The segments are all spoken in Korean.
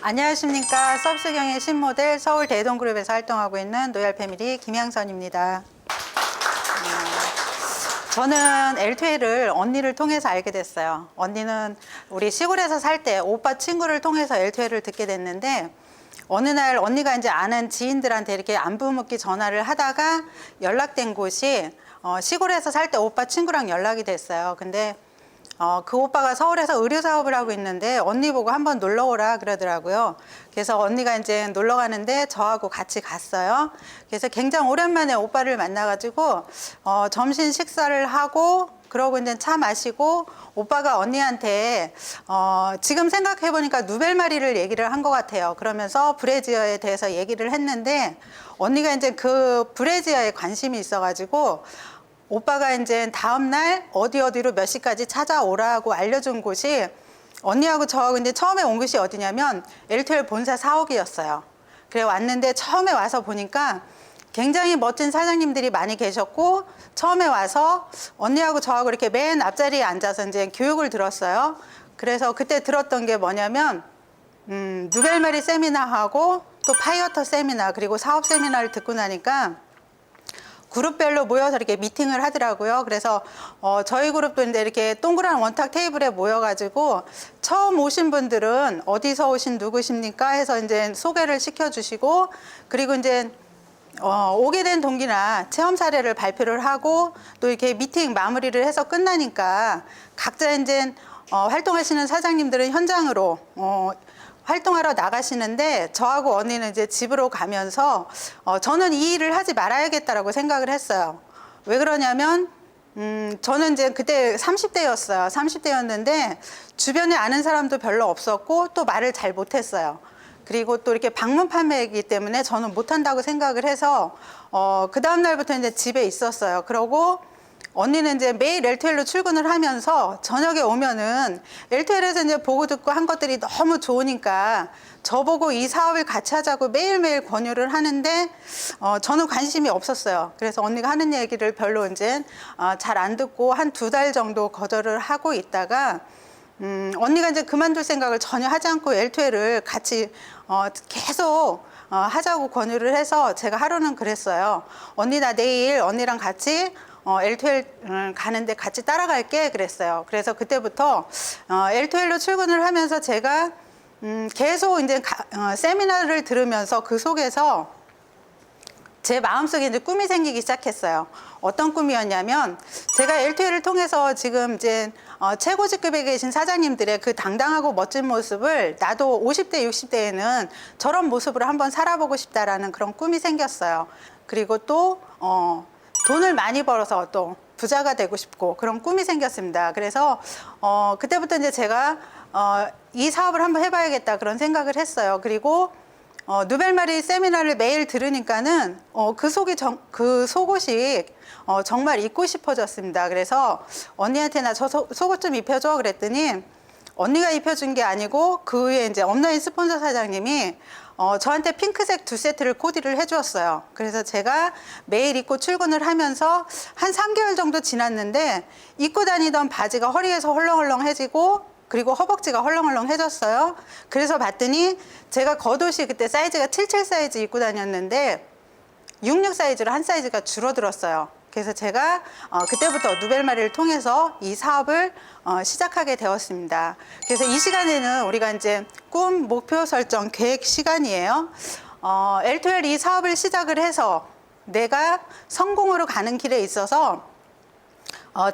안녕하십니까. 서비스경의 신모델 서울 대동그룹에서 활동하고 있는 노열패밀리 김양선입니다. 저는 L2L을 언니를 통해서 알게 됐어요. 언니는 우리 시골에서 살 때 오빠 친구를 통해서 L2L을 듣게 됐는데, 어느 날 언니가 이제 아는 지인들한테 이렇게 안부 묻기 전화를 하다가 연락된 곳이 시골에서 살 때 오빠 친구랑 연락이 됐어요. 근데 그 오빠가 서울에서 의류 사업을 하고 있는데 언니 보고 한번 놀러 오라 그러더라고요. 그래서 언니가 이제 놀러 가는데 저하고 같이 갔어요. 그래서 굉장히 오랜만에 오빠를 만나가지고 점심 식사를 하고, 그러고 이제 차 마시고 오빠가 언니한테 지금 생각해 보니까 누벨마리를 얘기를 한 것 같아요. 그러면서 브래지어에 대해서 얘기를 했는데, 언니가 이제 그 브래지어에 관심이 있어가지고 오빠가 이제 다음날 어디로 몇 시까지 찾아오라고 알려준 곳이, 언니하고 저하고 이제 처음에 온 곳이 어디냐면 L2L 본사 사옥이었어요. 그래 왔는데 처음에 와서 보니까 굉장히 멋진 사장님들이 많이 계셨고, 처음에 와서 언니하고 저하고 이렇게 맨 앞자리에 앉아서 이제 교육을 들었어요. 그래서 그때 들었던 게 뭐냐면 누벨마리 세미나하고 또 파이어터 세미나, 그리고 사업 세미나를 듣고 나니까 그룹별로 모여서 이렇게 미팅을 하더라고요. 그래서 저희 그룹도 이제 이렇게 동그란 원탁 테이블에 모여가지고 처음 오신 분들은 어디서 오신 누구십니까 해서 이제 소개를 시켜주시고, 그리고 이제 오게 된 동기나 체험 사례를 발표를 하고, 또 이렇게 미팅 마무리를 해서 끝나니까 각자 이제 활동하시는 사장님들은 현장으로 활동하러 나가시는데, 저하고 언니는 이제 집으로 가면서 저는 이 일을 하지 말아야겠다라고 생각을 했어요. 왜 그러냐면 저는 이제 그때 30대였어요. 30대였는데 주변에 아는 사람도 별로 없었고 또 말을 잘 못했어요. 그리고 또 이렇게 방문 판매이기 때문에 저는 못한다고 생각을 해서 그 다음 날부터 이제 집에 있었어요. 그러고 언니는 이제 매일 L2L로 출근을 하면서 저녁에 오면은 L2L에서 이제 보고 듣고 한 것들이 너무 좋으니까 저보고 이 사업을 같이 하자고 매일매일 권유를 하는데 저는 관심이 없었어요. 그래서 언니가 하는 얘기를 별로 이제 잘 안 듣고 한 2달 정도 거절을 하고 있다가 언니가 이제 그만둘 생각을 전혀 하지 않고 L2L을 같이 계속 하자고 권유를 해서 제가 하루는 그랬어요. 언니 나 내일 언니랑 같이 L2L 가는데 같이 따라갈게 그랬어요. 그래서 그때부터 L2L로 출근을 하면서 제가 계속 이제 세미나를 들으면서 그 속에서 제 마음속에 이제 꿈이 생기기 시작했어요. 어떤 꿈이었냐면, 제가 L2L을 통해서 지금 이제 최고 직급에 계신 사장님들의 그 당당하고 멋진 모습을 나도 50대, 60대에는 저런 모습으로 한번 살아보고 싶다라는 그런 꿈이 생겼어요. 그리고 또 돈을 많이 벌어서 또 부자가 되고 싶고 그런 꿈이 생겼습니다. 그래서 그때부터 이제 제가 이 사업을 한번 해봐야겠다 그런 생각을 했어요. 그리고 누벨마리 세미나를 매일 들으니까는 그 속옷이 정말 입고 싶어졌습니다. 그래서 언니한테 나 저 속옷 좀 입혀줘 그랬더니 언니가 입혀준 게 아니고 그 위에 이제 업라인 스폰서 사장님이 저한테 핑크색 2세트를 코디를 해주었어요. 그래서 제가 매일 입고 출근을 하면서 한 3개월 정도 지났는데 입고 다니던 바지가 허리에서 헐렁헐렁해지고, 그리고 허벅지가 헐렁헐렁해졌어요. 그래서 봤더니 제가 겉옷이 그때 사이즈가 77 사이즈 입고 다녔는데 66 사이즈로 한 사이즈가 줄어들었어요. 그래서 제가 그때부터 누벨마리를 통해서 이 사업을 시작하게 되었습니다. 그래서 이 시간에는 우리가 이제 꿈, 목표 설정, 계획 시간이에요. L2L 이 사업을 시작을 해서 내가 성공으로 가는 길에 있어서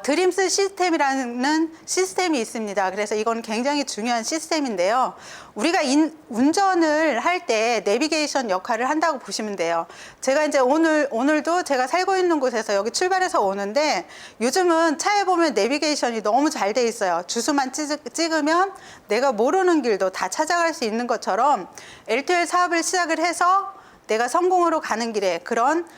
드림스 시스템이라는 시스템이 있습니다. 그래서 이건 굉장히 중요한 시스템인데요. 우리가 운전을 할 때 내비게이션 역할을 한다고 보시면 돼요. 제가 이제 오늘도 제가 살고 있는 곳에서 여기 출발해서 오는데, 요즘은 차에 보면 내비게이션이 너무 잘 돼 있어요. 주소만 찍으면 내가 모르는 길도 다 찾아갈 수 있는 것처럼 L2L 사업을 시작을 해서 내가 성공으로 가는 길에 그런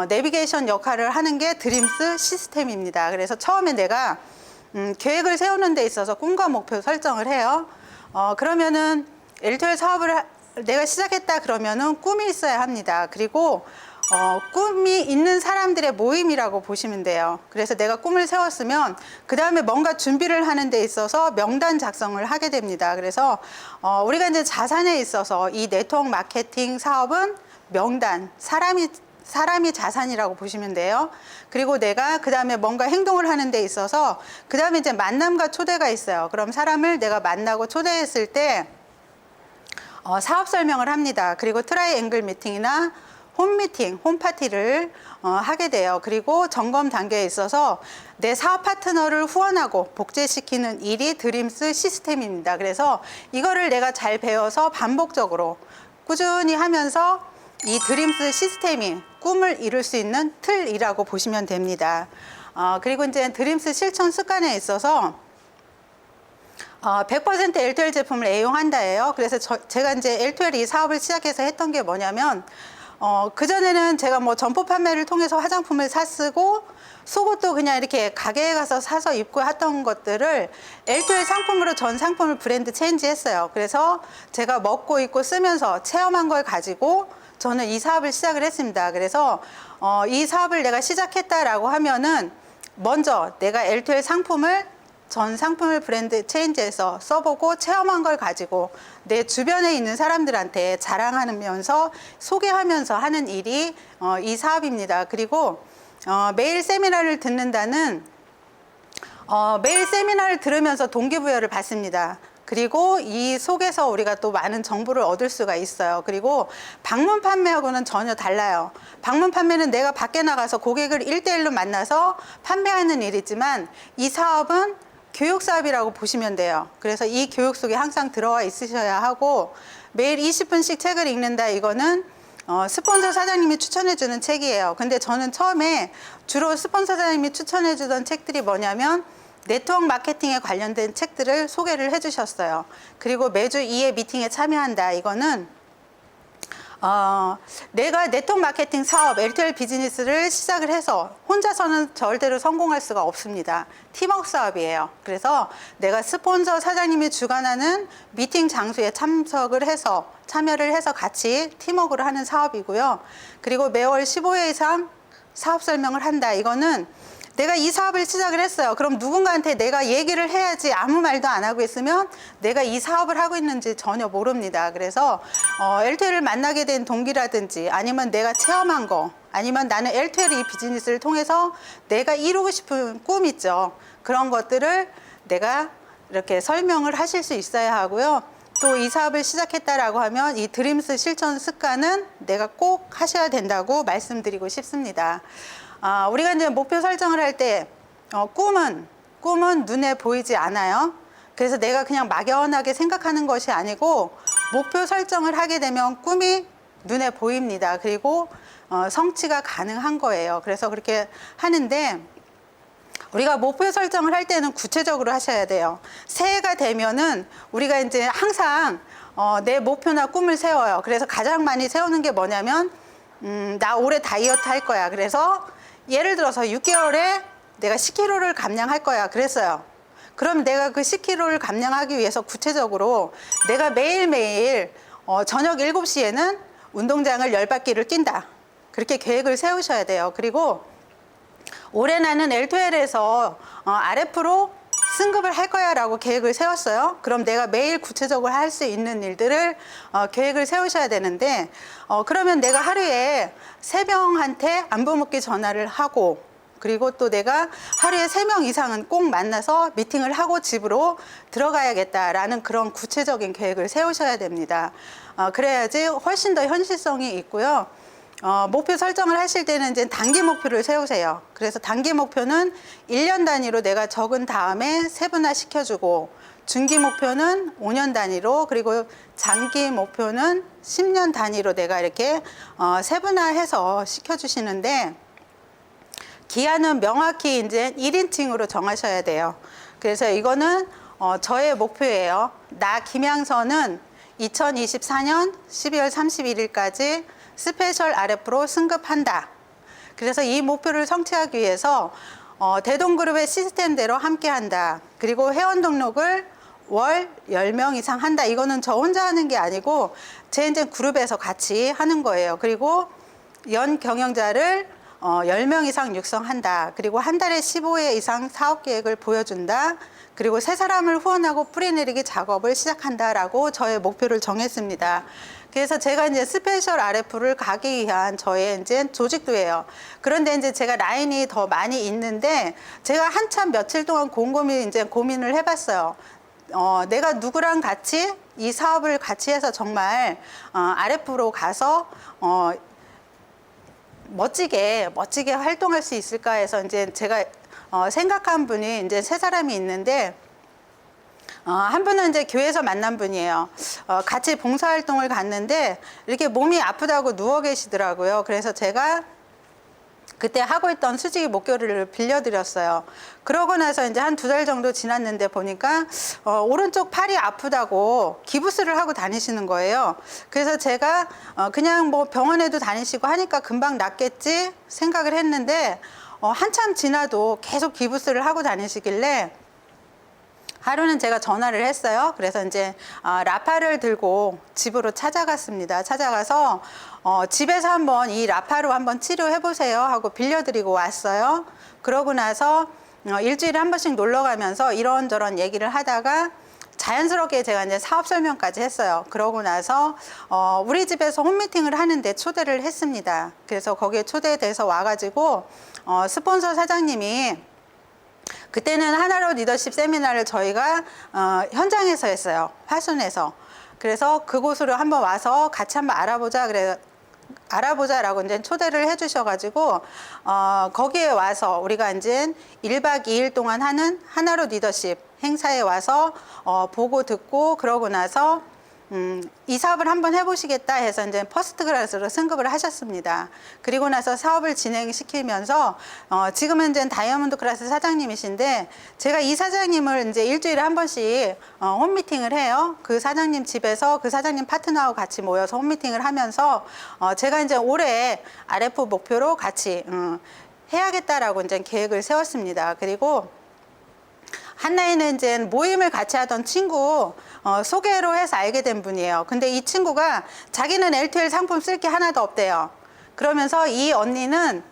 내비게이션 역할을 하는 게 드림스 시스템입니다. 그래서 처음에 내가 계획을 세우는 데 있어서 꿈과 목표 설정을 해요. 그러면은 L2L 사업을 내가 시작했다 그러면은 꿈이 있어야 합니다. 그리고 꿈이 있는 사람들의 모임이라고 보시면 돼요. 그래서 내가 꿈을 세웠으면 그 다음에 뭔가 준비를 하는 데 있어서 명단 작성을 하게 됩니다. 그래서 우리가 이제 자산에 있어서 이 네트워크 마케팅 사업은 명단, 사람이 자산이라고 보시면 돼요. 그리고 내가 그 다음에 뭔가 행동을 하는 데 있어서 그 다음에 이제 만남과 초대가 있어요. 그럼 사람을 내가 만나고 초대했을 때 사업 설명을 합니다. 그리고 트라이앵글 미팅이나 홈 미팅, 홈 파티를 하게 돼요. 그리고 점검 단계에 있어서 내 사업 파트너를 후원하고 복제시키는 일이 드림스 시스템입니다. 그래서 이거를 내가 잘 배워서 반복적으로 꾸준히 하면서 이 드림스 시스템이 꿈을 이룰 수 있는 틀이라고 보시면 됩니다. 그리고 이제 드림스 실천 습관에 있어서 100% L2L 제품을 애용한다예요. 그래서 제가 이제 L2L 이 사업을 시작해서 했던 게 뭐냐면 그전에는 제가 뭐 점포 판매를 통해서 화장품을 쓰고 속옷도 그냥 이렇게 가게에 가서 사서 입고 했던 것들을 L2L 상품으로 전 상품을 브랜드 체인지 했어요. 그래서 제가 먹고 입고 쓰면서 체험한 걸 가지고 저는 이 사업을 시작을 했습니다. 그래서 이 사업을 내가 시작했다라고 하면은 먼저 내가 L2L 상품을 전 상품을 브랜드 체인지해서 써보고 체험한 걸 가지고 내 주변에 있는 사람들한테 자랑하면서 소개하면서 하는 일이 이 사업입니다. 그리고 매일 세미나를 듣는다는 매일 세미나를 들으면서 동기부여를 받습니다. 그리고 이 속에서 우리가 또 많은 정보를 얻을 수가 있어요. 그리고 방문 판매하고는 전혀 달라요. 방문 판매는 내가 밖에 나가서 고객을 1대1로 만나서 판매하는 일이지만 이 사업은 교육 사업이라고 보시면 돼요. 그래서 이 교육 속에 항상 들어와 있으셔야 하고 매일 20분씩 책을 읽는다. 이거는 스폰서 사장님이 추천해 주는 책이에요. 근데 저는 처음에 주로 스폰서 사장님이 추천해 주던 책들이 뭐냐면 네트워크 마케팅에 관련된 책들을 소개를 해 주셨어요. 그리고 매주 2회 미팅에 참여한다. 이거는 내가 네트워크 마케팅 사업, L2L 비즈니스를 시작을 해서 혼자서는 절대로 성공할 수가 없습니다. 팀워크 사업이에요. 그래서 내가 스폰서 사장님이 주관하는 미팅 장소에 참여를 해서 같이 팀워크를 하는 사업이고요. 그리고 매월 15회 이상 사업 설명을 한다. 이거는 내가 이 사업을 시작을 했어요. 그럼 누군가한테 내가 얘기를 해야지. 아무 말도 안 하고 있으면 내가 이 사업을 하고 있는지 전혀 모릅니다. 그래서 L2L을 만나게 된 동기라든지 아니면 내가 체험한 거 아니면 나는 L2L 이 비즈니스를 통해서 내가 이루고 싶은 꿈 있죠. 그런 것들을 내가 이렇게 설명을 하실 수 있어야 하고요. 또 이 사업을 시작했다라고 하면 이 드림스 실천 습관은 내가 꼭 하셔야 된다고 말씀드리고 싶습니다. 우리가 이제 목표 설정을 할 때 꿈은 눈에 보이지 않아요. 그래서 내가 그냥 막연하게 생각하는 것이 아니고 목표 설정을 하게 되면 꿈이 눈에 보입니다. 그리고 성취가 가능한 거예요. 그래서 그렇게 하는데 우리가 목표 설정을 할 때는 구체적으로 하셔야 돼요. 새해가 되면은 우리가 이제 항상 내 목표나 꿈을 세워요. 그래서 가장 많이 세우는 게 뭐냐면 나 올해 다이어트 할 거야. 그래서 예를 들어서 6개월에 내가 10kg를 감량할 거야. 그랬어요. 그럼 내가 그 10kg를 감량하기 위해서 구체적으로 내가 매일매일 저녁 7시에는 운동장을 10바퀴를 뛴다. 그렇게 계획을 세우셔야 돼요. 그리고 올해 나는 L2L에서 RF로 승급을 할 거야 라고 계획을 세웠어요. 그럼 내가 매일 구체적으로 할 수 있는 일들을 계획을 세우셔야 되는데 그러면 내가 하루에 3명한테 안부 묻기 전화를 하고 그리고 또 내가 하루에 3명 이상은 꼭 만나서 미팅을 하고 집으로 들어가야겠다라는 그런 구체적인 계획을 세우셔야 됩니다. 그래야지 훨씬 더 현실성이 있고요. 목표 설정을 하실 때는 이제 단기 목표를 세우세요. 그래서 단기 목표는 1년 단위로 내가 적은 다음에 세분화 시켜주고 중기 목표는 5년 단위로 그리고 장기 목표는 10년 단위로 내가 이렇게 세분화해서 시켜주시는데 기한은 명확히 이제 1인칭으로 정하셔야 돼요. 그래서 이거는 저의 목표예요. 나 김양선은 2024년 12월 31일까지 스페셜 RF로 승급한다. 그래서 이 목표를 성취하기 위해서 대동그룹의 시스템대로 함께한다. 그리고 회원 등록을 월 10명 이상 한다. 이거는 저 혼자 하는 게 아니고 제 이제 그룹에서 같이 하는 거예요. 그리고 연 경영자를 10명 이상 육성한다. 그리고 한 달에 15회 이상 사업 계획을 보여준다. 그리고 세 사람을 후원하고 뿌리내리기 작업을 시작한다라고 저의 목표를 정했습니다. 그래서 제가 이제 스페셜 RF를 가기 위한 저의 이제 조직도예요. 그런데 이제 제가 라인이 더 많이 있는데 제가 한참 며칠 동안 곰곰이 이제 고민을 해봤어요. 내가 누구랑 같이 이 사업을 같이 해서 정말 RF로 가서 멋지게 활동할 수 있을까 해서 이제 제가 생각한 분이 이제 세 사람이 있는데 한 분은 이제 교회에서 만난 분이에요. 같이 봉사활동을 갔는데 이렇게 몸이 아프다고 누워 계시더라고요. 그래서 제가 그때 하고 있던 수직이 목교를 빌려드렸어요. 그러고 나서 이제 한 2달 정도 지났는데 보니까 오른쪽 팔이 아프다고 기부스를 하고 다니시는 거예요. 그래서 제가 그냥 뭐 병원에도 다니시고 하니까 금방 낫겠지 생각을 했는데 한참 지나도 계속 기부스를 하고 다니시길래 하루는 제가 전화를 했어요. 그래서 이제 라파를 들고 집으로 찾아갔습니다. 찾아가서 집에서 한번 이 라파로 한번 치료해 보세요 하고 빌려드리고 왔어요. 그러고 나서 일주일에 한 번씩 놀러 가면서 이런저런 얘기를 하다가 자연스럽게 제가 이제 사업 설명까지 했어요. 그러고 나서 우리 집에서 홈미팅을 하는데 초대를 했습니다. 그래서 거기에 초대돼서 와가지고 스폰서 사장님이 그때는 하나로 리더십 세미나를 저희가 현장에서 했어요. 화순에서. 그래서 그곳으로 한번 와서 같이 한번 알아보자라고 이제 초대를 해주셔가지고 거기에 와서 우리가 이제 1박 2일 동안 하는 하나로 리더십 행사에 와서 보고 듣고 그러고 나서 이 사업을 한번 해보시겠다 해서 이제 퍼스트 클래스로 승급을 하셨습니다. 그리고 나서 사업을 진행시키면서 지금은 이제 다이아몬드 클래스 사장님이신데 제가 이 사장님을 이제 일주일에 한 번씩 홈미팅을 해요. 그 사장님 집에서 그 사장님 파트너하고 같이 모여서 홈미팅을 하면서 제가 이제 올해 RF 목표로 같이 해야겠다라고 이제 계획을 세웠습니다. 그리고 한나이는 이제 모임을 같이 하던 친구 소개로 해서 알게 된 분이에요. 근데 이 친구가 자기는 L2L 상품 쓸 게 하나도 없대요. 그러면서 이 언니는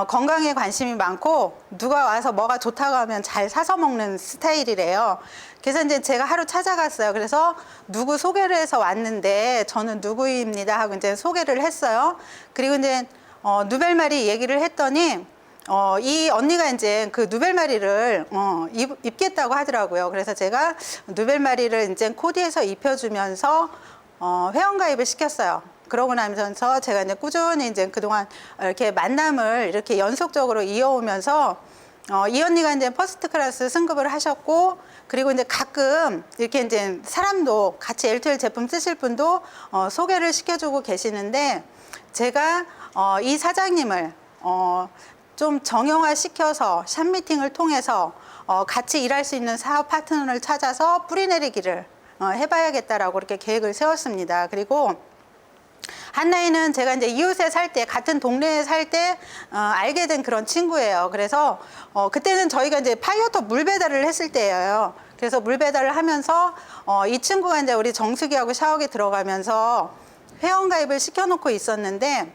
건강에 관심이 많고 누가 와서 뭐가 좋다고 하면 잘 사서 먹는 스타일이래요. 그래서 이제 제가 하루 찾아갔어요. 그래서 누구 소개를 해서 왔는데 저는 누구입니다 하고 이제 소개를 했어요. 그리고 이제 누벨마리 얘기를 했더니 이 언니가 이제 그 누벨마리를 입겠다고 하더라고요. 그래서 제가 누벨마리를 이제 코디해서 입혀주면서 회원가입을 시켰어요. 그러고 나면서 제가 이제 꾸준히 이제 그동안 이렇게 만남을 이렇게 연속적으로 이어오면서 이 언니가 이제 퍼스트 클래스 승급을 하셨고, 그리고 이제 가끔 이렇게 이제 사람도 같이 L2L 제품 쓰실 분도 소개를 시켜주고 계시는데, 제가 이 사장님을 좀 정형화 시켜서 샵 미팅을 통해서 같이 일할 수 있는 사업 파트너를 찾아서 뿌리내리기를 해봐야겠다라고 이렇게 계획을 세웠습니다. 그리고 한나이는 제가 이제 이웃에 살 때, 같은 동네에 살 때 알게 된 그런 친구예요. 그래서 그때는 저희가 이제 파이어터 물 배달을 했을 때예요. 그래서 물 배달을 하면서 이 친구가 이제 우리 정수기하고 샤워기 들어가면서 회원가입을 시켜놓고 있었는데,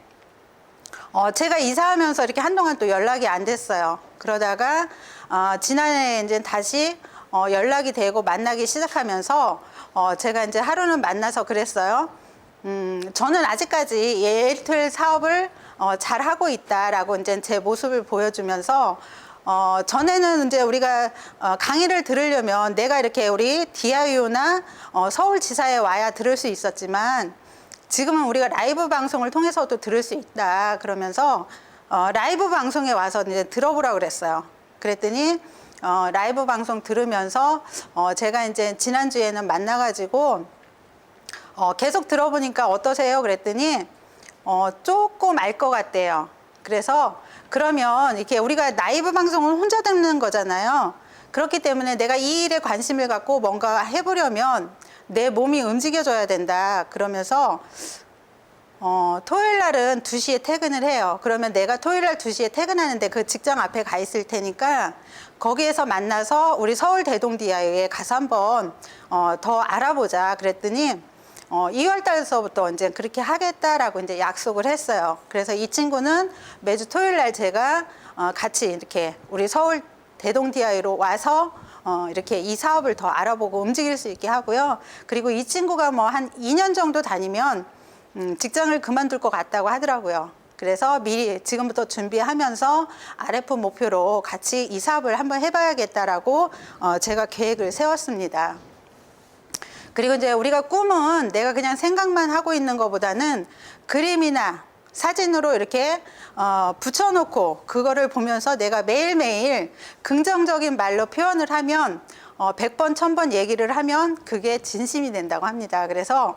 제가 이사하면서 이렇게 한동안 또 연락이 안 됐어요. 그러다가 지난해 이제 다시 연락이 되고 만나기 시작하면서 제가 이제 하루는 만나서 그랬어요. 저는 아직까지 L2L 사업을 잘 하고 있다라고 이제 제 모습을 보여주면서 전에는 이제 우리가 강의를 들으려면 내가 이렇게 우리 DIU나 서울지사에 와야 들을 수 있었지만, 지금은 우리가 라이브 방송을 통해서도 들을 수 있다 그러면서 라이브 방송에 와서 이제 들어보라고 그랬어요. 그랬더니 라이브 방송 들으면서 제가 이제 지난주에는 만나가지고 계속 들어보니까 어떠세요? 그랬더니 조금 알 것 같대요. 그래서 그러면 이렇게 우리가 라이브 방송을 혼자 듣는 거잖아요. 그렇기 때문에 내가 이 일에 관심을 갖고 뭔가 해보려면 내 몸이 움직여줘야 된다. 그러면서 토요일 날은 2시에 퇴근을 해요. 그러면 내가 토요일 날 2시에 퇴근하는데 그 직장 앞에 가 있을 테니까 거기에서 만나서 우리 서울 대동 DIU에 가서 한번 더 알아보자. 그랬더니 2월 달서부터 이제 그렇게 하겠다라고 이제 약속을 했어요. 그래서 이 친구는 매주 토요일 날 제가 같이 이렇게 우리 서울 대동 DI로 와서 이렇게 이 사업을 더 알아보고 움직일 수 있게 하고요. 그리고 이 친구가 뭐 한 2년 정도 다니면 직장을 그만둘 것 같다고 하더라고요. 그래서 미리 지금부터 준비하면서 RF 목표로 같이 이 사업을 한번 해봐야겠다라고 제가 계획을 세웠습니다. 그리고 이제 우리가 꿈은 내가 그냥 생각만 하고 있는 것보다는 그림이나 사진으로 이렇게 붙여놓고 그거를 보면서 내가 매일매일 긍정적인 말로 표현을 하면 100번, 1000번 얘기를 하면 그게 진심이 된다고 합니다. 그래서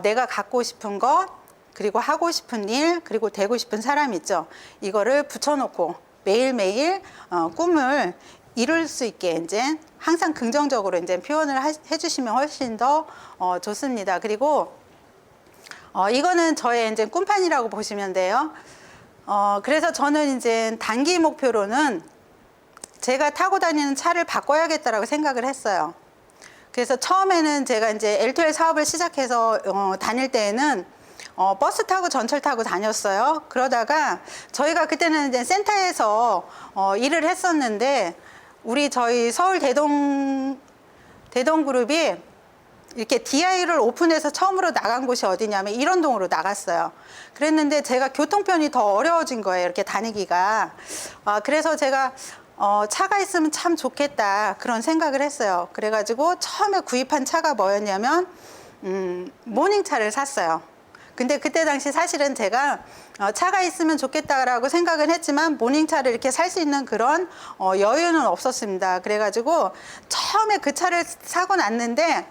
내가 갖고 싶은 것, 그리고 하고 싶은 일, 그리고 되고 싶은 사람 있죠. 이거를 붙여놓고 매일매일 꿈을 이룰 수 있게 이제 항상 긍정적으로 이제 표현을 해주시면 훨씬 더 좋습니다. 그리고 이거는 저의 이제 꿈판이라고 보시면 돼요. 그래서 저는 이제 단기 목표로는 제가 타고 다니는 차를 바꿔야겠다라고 생각을 했어요. 그래서 처음에는 제가 이제 L2L 사업을 시작해서 다닐 때에는 버스 타고 전철 타고 다녔어요. 그러다가 저희가 그때는 이제 센터에서 일을 했었는데 저희 서울 대동그룹이 이렇게 DI를 오픈해서 처음으로 나간 곳이 어디냐면 일원동으로 나갔어요. 그랬는데 제가 교통편이 더 어려워진 거예요. 이렇게 다니기가. 그래서 제가 차가 있으면 참 좋겠다 그런 생각을 했어요. 그래가지고 처음에 구입한 차가 뭐였냐면 모닝차를 샀어요. 근데 그때 당시 사실은 제가 차가 있으면 좋겠다라고 생각은 했지만 모닝차를 이렇게 살 수 있는 그런 여유는 없었습니다. 그래가지고 처음에 그 차를 사고 났는데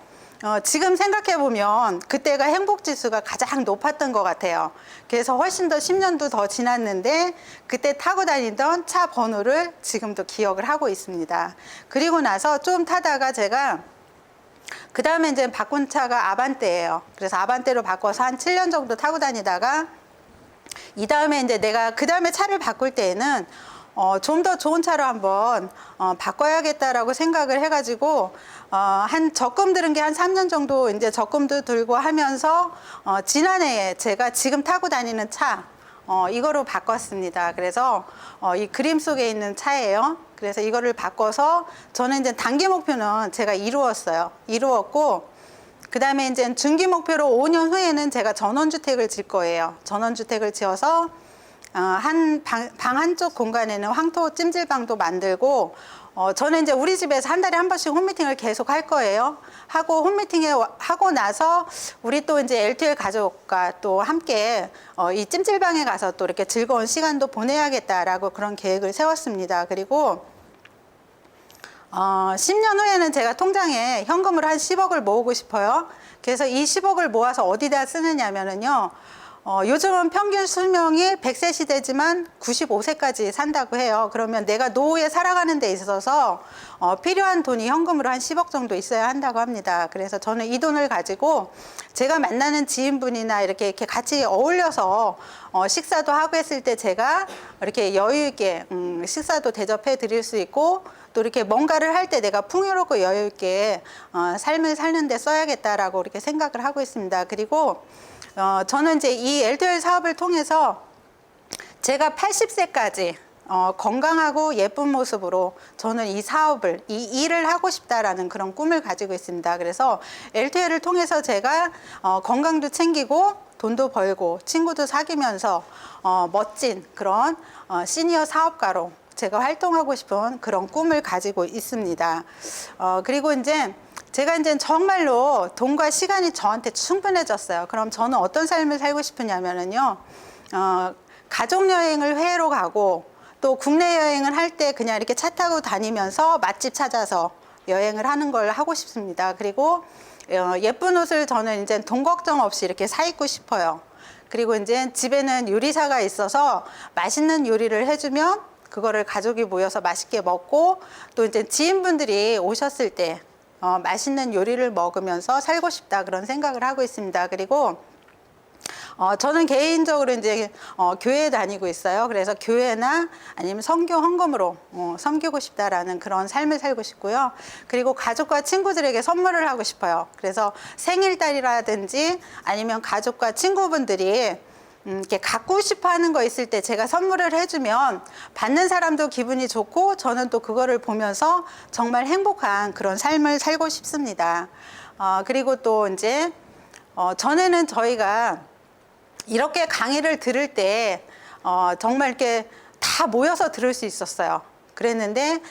지금 생각해 보면 그때가 행복지수가 가장 높았던 것 같아요. 그래서 훨씬 더 10년도 더 지났는데 그때 타고 다니던 차 번호를 지금도 기억을 하고 있습니다. 그리고 나서 좀 타다가 제가 그 다음에 이제 바꾼 차가 아반떼예요. 그래서 아반떼로 바꿔서 한 7년 정도 타고 다니다가 이 다음에 이제 내가 그 다음에 차를 바꿀 때에는 좀 더 좋은 차로 한번 바꿔야겠다라고 생각을 해가지고 한 적금 들은 게 한 3년 정도 이제 적금도 들고 하면서 지난해에 제가 지금 타고 다니는 차 이거로 바꿨습니다. 그래서 이 그림 속에 있는 차예요. 그래서 이거를 바꿔서 저는 이제 단기 목표는 제가 이루었고 그 다음에 이제 중기 목표로 5년 후에는 제가 전원주택을 질 거예요. 전원주택을 지어서 방 한쪽 공간에는 황토 찜질방도 만들고 저는 이제 우리 집에서 한 달에 한 번씩 홈미팅을 계속 할 거예요. 하고 하고 나서 우리 또 이제 L2L 가족과 또 함께 이 찜질방에 가서 또 이렇게 즐거운 시간도 보내야겠다라고 그런 계획을 세웠습니다. 그리고 10년 후에는 제가 통장에 현금을 한 10억을 모으고 싶어요. 그래서 이 10억을 모아서 어디다 쓰느냐면요. 요즘은 평균 수명이 100세 시대지만 95세까지 산다고 해요. 그러면 내가 노후에 살아가는 데 있어서 필요한 돈이 현금으로 한 10억 정도 있어야 한다고 합니다. 그래서 저는 이 돈을 가지고 제가 만나는 지인분이나 이렇게 같이 어울려서 식사도 하고 했을 때 제가 이렇게 여유 있게 식사도 대접해 드릴 수 있고 또 이렇게 뭔가를 할 때 내가 풍요롭고 여유 있게 삶을 사는 데 써야겠다라고 이렇게 생각을 하고 있습니다. 그리고 저는 이제 이 L2L 사업을 통해서 제가 80세까지 건강하고 예쁜 모습으로 저는 이 일을 하고 싶다라는 그런 꿈을 가지고 있습니다. 그래서 L2L을 통해서 제가 건강도 챙기고 돈도 벌고 친구도 사귀면서 멋진 그런 시니어 사업가로 제가 활동하고 싶은 그런 꿈을 가지고 있습니다. 그리고 이제 제가 이제 정말로 돈과 시간이 저한테 충분해졌어요. 그럼 저는 어떤 삶을 살고 싶으냐면요. 가족여행을 해외로 가고 또 국내 여행을 할 때 그냥 이렇게 차 타고 다니면서 맛집 찾아서 여행을 하는 걸 하고 싶습니다. 그리고 예쁜 옷을 저는 이제 돈 걱정 없이 이렇게 사 입고 싶어요. 그리고 이제 집에는 요리사가 있어서 맛있는 요리를 해주면 그거를 가족이 모여서 맛있게 먹고 또 이제 지인분들이 오셨을 때 맛있는 요리를 먹으면서 살고 싶다 그런 생각을 하고 있습니다. 그리고 저는 개인적으로 이제 교회에 다니고 있어요. 그래서 교회나 아니면 선교 헌금으로 섬기고 싶다라는 그런 삶을 살고 싶고요. 그리고 가족과 친구들에게 선물을 하고 싶어요. 그래서 생일달이라든지 아니면 가족과 친구분들이 이렇게 갖고 싶어 하는 거 있을 때 제가 선물을 해주면 받는 사람도 기분이 좋고 저는 또 그거를 보면서 정말 행복한 그런 삶을 살고 싶습니다. 그리고 또 이제 전에는 저희가 이렇게 강의를 들을 때 정말 이렇게 다 모여서 들을 수 있었어요. 그랬는데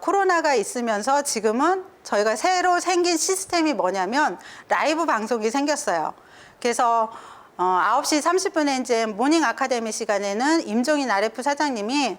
코로나가 있으면서 지금은 저희가 새로 생긴 시스템이 뭐냐면 라이브 방송이 생겼어요. 그래서 9시 30분에 이제 모닝 아카데미 시간에는 임종인 RF 사장님이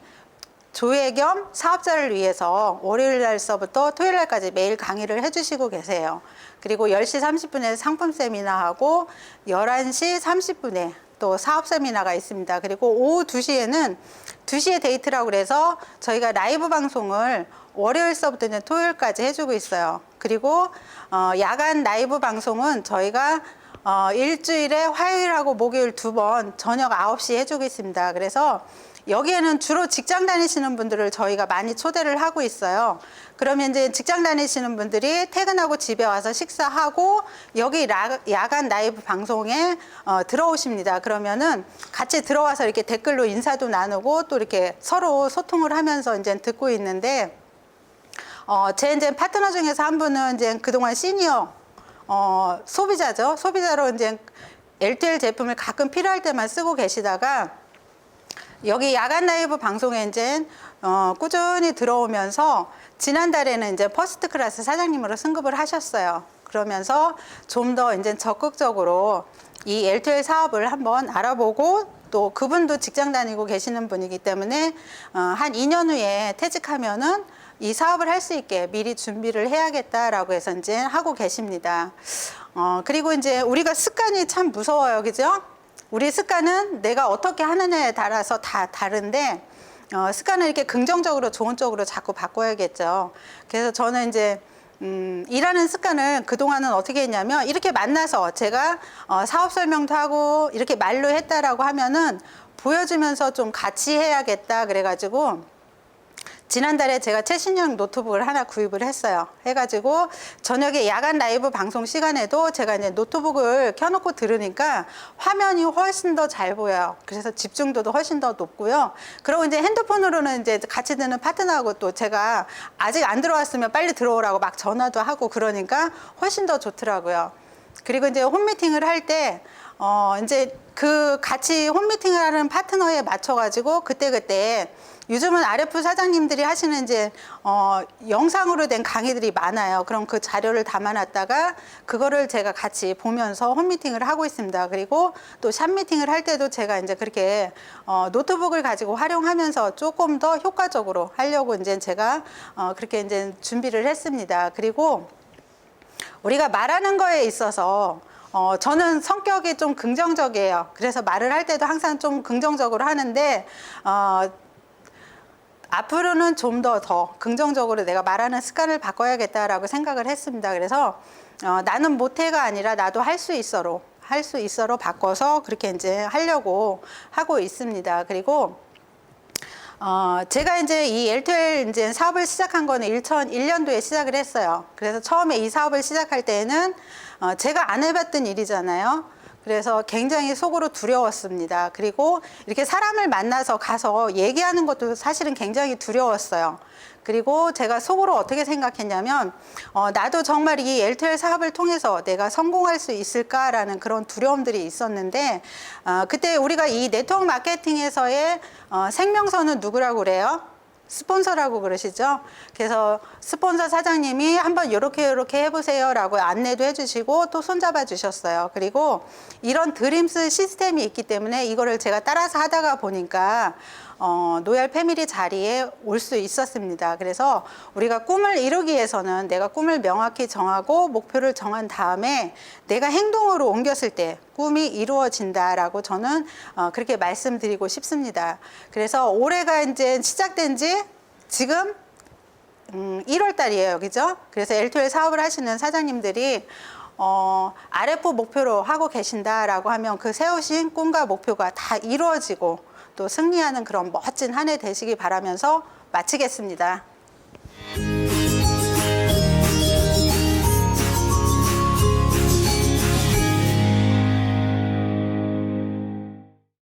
조회 겸 사업자를 위해서 월요일 날서부터 토요일 날까지 매일 강의를 해주시고 계세요. 그리고 10시 30분에 상품 세미나하고 11시 30분에 또 사업 세미나가 있습니다. 그리고 오후 2시에는 2시에 데이트라고 그래서 저희가 라이브 방송을 월요일서부터 이제 토요일까지 해주고 있어요. 그리고 야간 라이브 방송은 저희가 일주일에 화요일하고 목요일 2번 저녁 9시 해주고 있습니다. 그래서 여기에는 주로 직장 다니시는 분들을 저희가 많이 초대를 하고 있어요. 그러면 이제 직장 다니시는 분들이 퇴근하고 집에 와서 식사하고 여기 야간 라이브 방송에 들어오십니다. 그러면은 같이 들어와서 이렇게 댓글로 인사도 나누고 또 이렇게 서로 소통을 하면서 이제 듣고 있는데 제 이제 파트너 중에서 한 분은 이제 그동안 시니어 소비자죠. 소비자로 이제 LTL 제품을 가끔 필요할 때만 쓰고 계시다가 여기 야간 라이브 방송에 이제 꾸준히 들어오면서 지난달에는 이제 퍼스트 클래스 사장님으로 승급을 하셨어요. 그러면서 좀 더 이제 적극적으로 이 LTL 사업을 한번 알아보고 또 그분도 직장 다니고 계시는 분이기 때문에 한 2년 후에 퇴직하면은 이 사업을 할 수 있게 미리 준비를 해야겠다라고 해서 이제 하고 계십니다. 그리고 이제 우리가 습관이 참 무서워요. 그죠? 우리 습관은 내가 어떻게 하느냐에 따라서 다 다른데 습관을 이렇게 긍정적으로 좋은 쪽으로 자꾸 바꿔야겠죠. 그래서 저는 이제 일하는 습관을 그동안은 어떻게 했냐면 이렇게 만나서 제가 사업 설명도 하고 이렇게 말로 했다라고 하면은 보여주면서 좀 같이 해야겠다 그래가지고 지난달에 제가 최신형 노트북을 하나 구입을 했어요. 해가지고 저녁에 야간 라이브 방송 시간에도 제가 이제 노트북을 켜놓고 들으니까 화면이 훨씬 더 잘 보여요. 그래서 집중도도 훨씬 더 높고요. 그리고 이제 핸드폰으로는 이제 같이 듣는 파트너하고 또 제가 아직 안 들어왔으면 빨리 들어오라고 막 전화도 하고 그러니까 훨씬 더 좋더라고요. 그리고 이제 홈미팅을 할 때 이제 그 같이 홈미팅을 하는 파트너에 맞춰가지고 그때 요즘은 RF 사장님들이 하시는 이제 영상으로 된 강의들이 많아요. 그럼 그 자료를 담아놨다가 그거를 제가 같이 보면서 홈미팅을 하고 있습니다. 그리고 또 샵미팅을 할 때도 제가 이제 그렇게 노트북을 가지고 활용하면서 조금 더 효과적으로 하려고 이제 제가 그렇게 이제 준비를 했습니다. 그리고 우리가 말하는 거에 있어서 저는 성격이 좀 긍정적이에요. 그래서 말을 할 때도 항상 좀 긍정적으로 하는데 앞으로는 좀 더 긍정적으로 내가 말하는 습관을 바꿔야겠다라고 생각을 했습니다. 그래서 나는 못해가 아니라 나도 할 수 있어로 바꿔서 그렇게 이제 하려고 하고 있습니다. 그리고 제가 이제 이 L2L 이제 사업을 시작한 거는 2001년도에 시작을 했어요. 그래서 처음에 이 사업을 시작할 때는 제가 안 해봤던 일이잖아요. 그래서 굉장히 속으로 두려웠습니다. 그리고 이렇게 사람을 만나서 가서 얘기하는 것도 사실은 굉장히 두려웠어요. 그리고 제가 속으로 어떻게 생각했냐면 나도 정말 이 L2L 사업을 통해서 내가 성공할 수 있을까라는 그런 두려움들이 있었는데 그때 우리가 이 네트워크 마케팅에서의 생명선은 누구라고 그래요? 스폰서라고 그러시죠. 그래서 스폰서 사장님이 한번 이렇게 해보세요 라고 안내도 해주시고 또 손잡아 주셨어요. 그리고 이런 드림스 시스템이 있기 때문에 이거를 제가 따라서 하다가 보니까 노얄 패밀리 자리에 올 수 있었습니다. 그래서 우리가 꿈을 이루기 위해서는 내가 꿈을 명확히 정하고 목표를 정한 다음에 내가 행동으로 옮겼을 때 꿈이 이루어진다라고 저는 그렇게 말씀드리고 싶습니다. 그래서 올해가 이제 시작된 지 지금 1월 달이에요. 그죠? 그래서 L2L 사업을 하시는 사장님들이 아랫부 목표로 하고 계신다라고 하면 그 세우신 꿈과 목표가 다 이루어지고 또 승리하는 그런 멋진 한 해 되시기 바라면서 마치겠습니다.